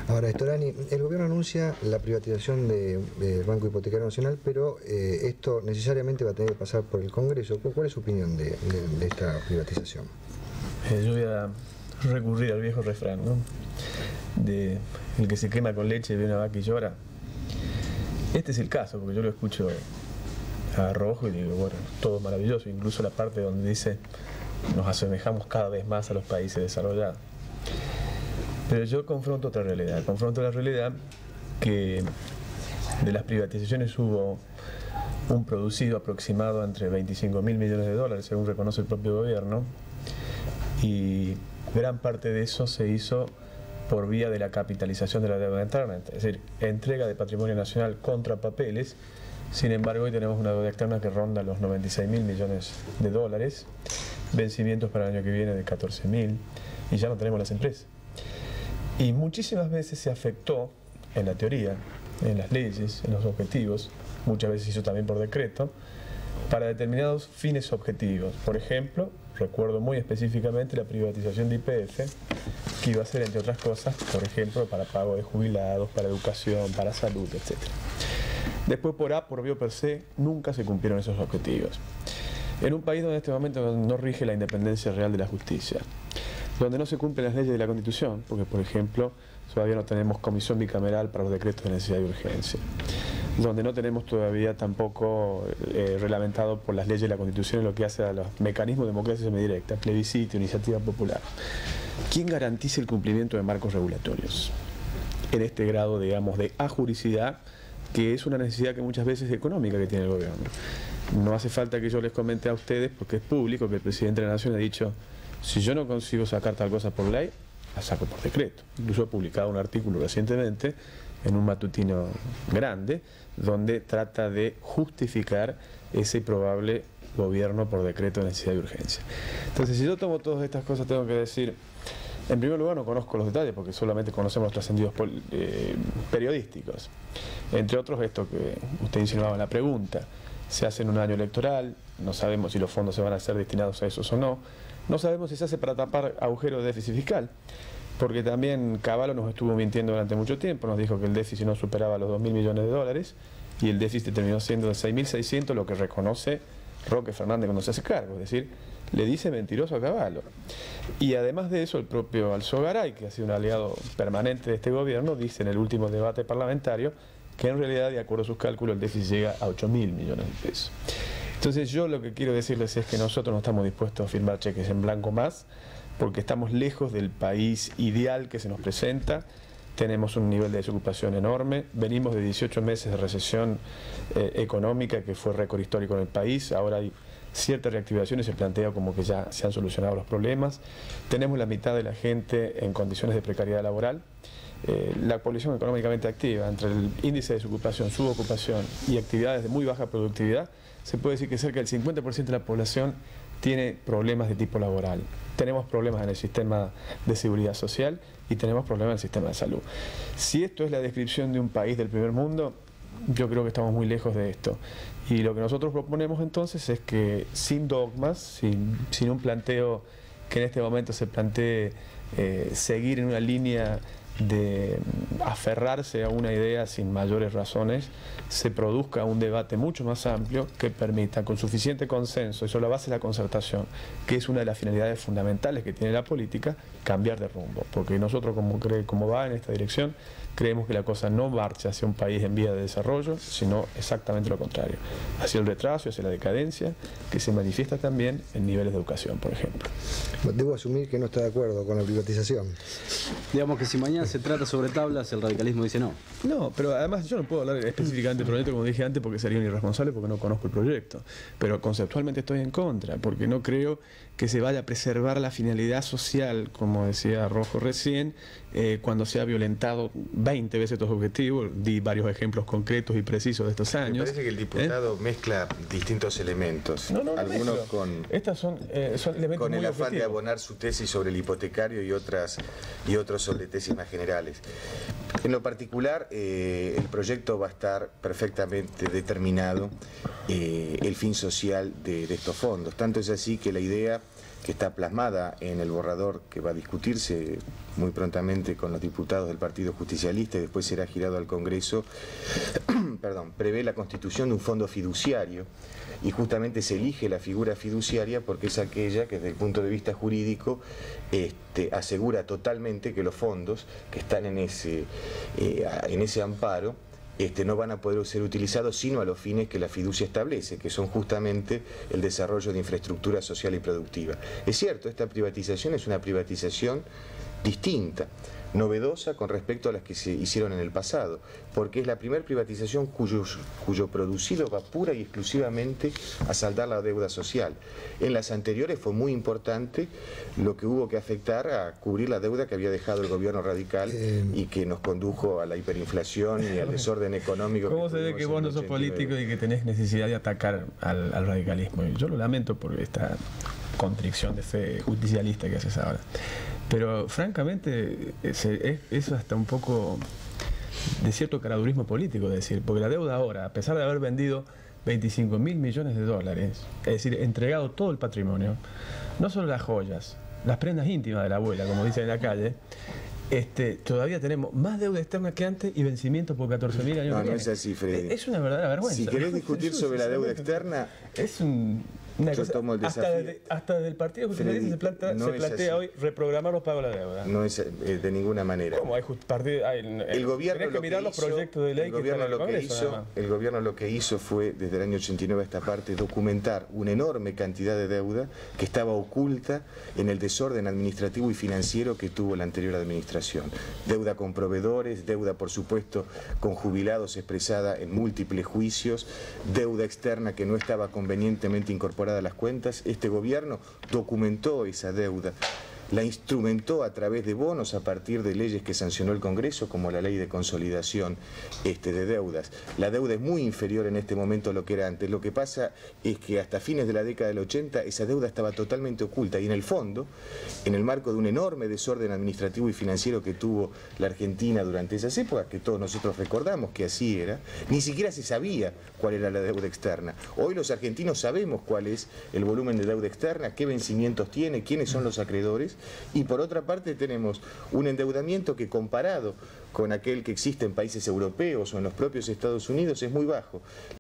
Ahora, Storani, el gobierno anuncia la privatización del Banco Hipotecario Nacional, pero esto necesariamente va a tener que pasar por el Congreso. ¿Cuál es su opinión de esta privatización? Yo voy a recurrir al viejo refrán, ¿no? De el que se quema con leche ve una vaca y llora. Este es el caso, porque yo lo escucho a Rojo y digo, bueno, todo maravilloso, incluso la parte donde dice nos asemejamos cada vez más a los países desarrollados. Pero yo confronto otra realidad, confronto la realidad que de las privatizaciones hubo un producido aproximado entre 25.000 millones de dólares, según reconoce el propio gobierno, y gran parte de eso se hizo por vía de la capitalización de la deuda externa, es decir, entrega de patrimonio nacional contra papeles. Sin embargo, hoy tenemos una deuda externa que ronda los 96.000 millones de dólares, vencimientos para el año que viene de 14.000, y ya no tenemos las empresas. Y muchísimas veces se afectó, en la teoría, en las leyes, en los objetivos, muchas veces se hizo también por decreto, para determinados fines objetivos. Por ejemplo, recuerdo muy específicamente la privatización de YPF, que iba a ser, entre otras cosas, por ejemplo, para pago de jubilados, para educación, para salud, etc. Después, por A, por B o per se, nunca se cumplieron esos objetivos. En un país donde en este momento no rige la independencia real de la justicia, donde no se cumplen las leyes de la Constitución, porque, por ejemplo, todavía no tenemos comisión bicameral para los decretos de necesidad y urgencia, donde no tenemos todavía tampoco reglamentado por las leyes de la Constitución en lo que hace a los mecanismos de democracia semidirecta, plebiscito, iniciativa popular. ¿Quién garantiza el cumplimiento de marcos regulatorios en este grado, digamos, de ajuricidad, que es una necesidad que muchas veces es económica que tiene el gobierno? No hace falta que yo les comente a ustedes, porque es público que el presidente de la Nación ha dicho: si yo no consigo sacar tal cosa por ley, la saco por decreto. Incluso ha publicado un artículo recientemente en un matutino grande donde trata de justificar ese probable gobierno por decreto de necesidad y urgencia. Entonces, si yo tomo todas estas cosas, tengo que decir, en primer lugar, no conozco los detalles porque solamente conocemos los trascendidos periodísticos. Entre otros, esto que usted insinuaba en la pregunta: se hace en un año electoral, no sabemos si los fondos se van a ser destinados a esos o no, no sabemos si se hace para tapar agujeros de déficit fiscal, porque también Cavallo nos estuvo mintiendo durante mucho tiempo, nos dijo que el déficit no superaba los 2.000 millones de dólares y el déficit terminó siendo de 6.600, lo que reconoce Roque Fernández cuando se hace cargo, es decir, le dice mentiroso a Cavallo. Y además de eso, el propio Alzogaray, que ha sido un aliado permanente de este gobierno, dice en el último debate parlamentario que en realidad, de acuerdo a sus cálculos, el déficit llega a 8.000 millones de pesos. Entonces, yo lo que quiero decirles es que nosotros no estamos dispuestos a firmar cheques en blanco más, porque estamos lejos del país ideal que se nos presenta. Tenemos un nivel de desocupación enorme, venimos de 18 meses de recesión económica que fue récord histórico en el país. Ahora hay cierta reactivación y se plantea como que ya se han solucionado los problemas. Tenemos la mitad de la gente en condiciones de precariedad laboral. La población económicamente activa, entre el índice de desocupación, subocupación y actividades de muy baja productividad, se puede decir que cerca del 50% de la población tiene problemas de tipo laboral. Tenemos problemas en el sistema de seguridad social y tenemos problemas en el sistema de salud. Si esto es la descripción de un país del primer mundo, yo creo que estamos muy lejos de esto. Y lo que nosotros proponemos entonces es que sin dogmas, sin un planteo que en este momento se plantee seguir en una línea de aferrarse a una idea sin mayores razones, se produzca un debate mucho más amplio que permita, con suficiente consenso y sobre la base de la concertación, que es una de las finalidades fundamentales que tiene la política, cambiar de rumbo. Porque nosotros, como va en esta dirección, creemos que la cosa no marcha hacia un país en vía de desarrollo, sino exactamente lo contrario, hacia el retraso, hacia la decadencia, que se manifiesta también en niveles de educación, por ejemplo. Debo asumir que no está de acuerdo con la privatización. Digamos que si mañana se trata sobre tablas, el radicalismo dice no. No, pero además yo no puedo hablar específicamente del proyecto, como dije antes, porque sería un irresponsable, porque no conozco el proyecto. Pero conceptualmente estoy en contra, porque no creo que se vaya a preservar la finalidad social, como decía Rojo recién, cuando se ha violentado 20 veces estos objetivos. Di varios ejemplos concretos y precisos de estos años. Me parece que el diputado mezcla distintos elementos. Algunos con, estas son elementos con el muy afán objetivos. de abonar su tesis sobre el hipotecario y otros sobre tesis más generales. En lo particular, el proyecto va a estar perfectamente determinado el fin social de estos fondos. Tanto es así que la idea que está plasmada en el borrador que va a discutirse muy prontamente con los diputados del Partido Justicialista y después será girado al Congreso, perdón, prevé la constitución de un fondo fiduciario, y justamente se elige la figura fiduciaria porque es aquella que desde el punto de vista jurídico asegura totalmente que los fondos que están en ese amparo no van a poder ser utilizados sino a los fines que la fiducia establece, que son justamente el desarrollo de infraestructura social y productiva. Es cierto, esta privatización es una privatización distinta, novedosa con respecto a las que se hicieron en el pasado, porque es la primera privatización cuyo producido va pura y exclusivamente a saldar la deuda social. En las anteriores fue muy importante lo que hubo que afectar a cubrir la deuda que había dejado el gobierno radical y que nos condujo a la hiperinflación y al desorden económico. ¿Cómo se ve que vos no sos político y que tenés necesidad de atacar al radicalismo? Yo lo lamento por esta contrición de fe justicialista que haces ahora. Pero francamente es hasta un poco de cierto caradurismo político decir, porque la deuda ahora, a pesar de haber vendido 25.000 millones de dólares, es decir, entregado todo el patrimonio, no solo las joyas, las prendas íntimas de la abuela, como dicen en la calle, todavía tenemos más deuda externa que antes y vencimientos por 14.000 años. No es así, Freddy. Es una verdadera vergüenza. Si querés discutir sobre la deuda externa, es una yo cosa, tomo el desafío. hasta desde el Partido Justicialista se plantea hoy reprogramar los pagos de la deuda. No es de ninguna manera. ¿Cómo? El gobierno tenés que mirar los proyectos de ley que están en el Congreso. El gobierno lo que hizo fue, desde el año 89 a esta parte, documentar una enorme cantidad de deuda que estaba oculta en el desorden administrativo y financiero que tuvo la anterior administración. Deuda con proveedores, deuda por supuesto con jubilados expresada en múltiples juicios, deuda externa que no estaba convenientemente incorporada a las cuentas. Este gobierno documentó esa deuda, la instrumentó a través de bonos a partir de leyes que sancionó el Congreso, como la ley de consolidación de deudas. La deuda es muy inferior en este momento a lo que era antes. Lo que pasa es que hasta fines de la década del 80 esa deuda estaba totalmente oculta y en el fondo, en el marco de un enorme desorden administrativo y financiero que tuvo la Argentina durante esas épocas, que todos nosotros recordamos que así era, ni siquiera se sabía cuál era la deuda externa. Hoy los argentinos sabemos cuál es el volumen de deuda externa, qué vencimientos tiene, quiénes son los acreedores. Y por otra parte tenemos un endeudamiento que, comparado con aquel que existe en países europeos o en los propios Estados Unidos, es muy bajo.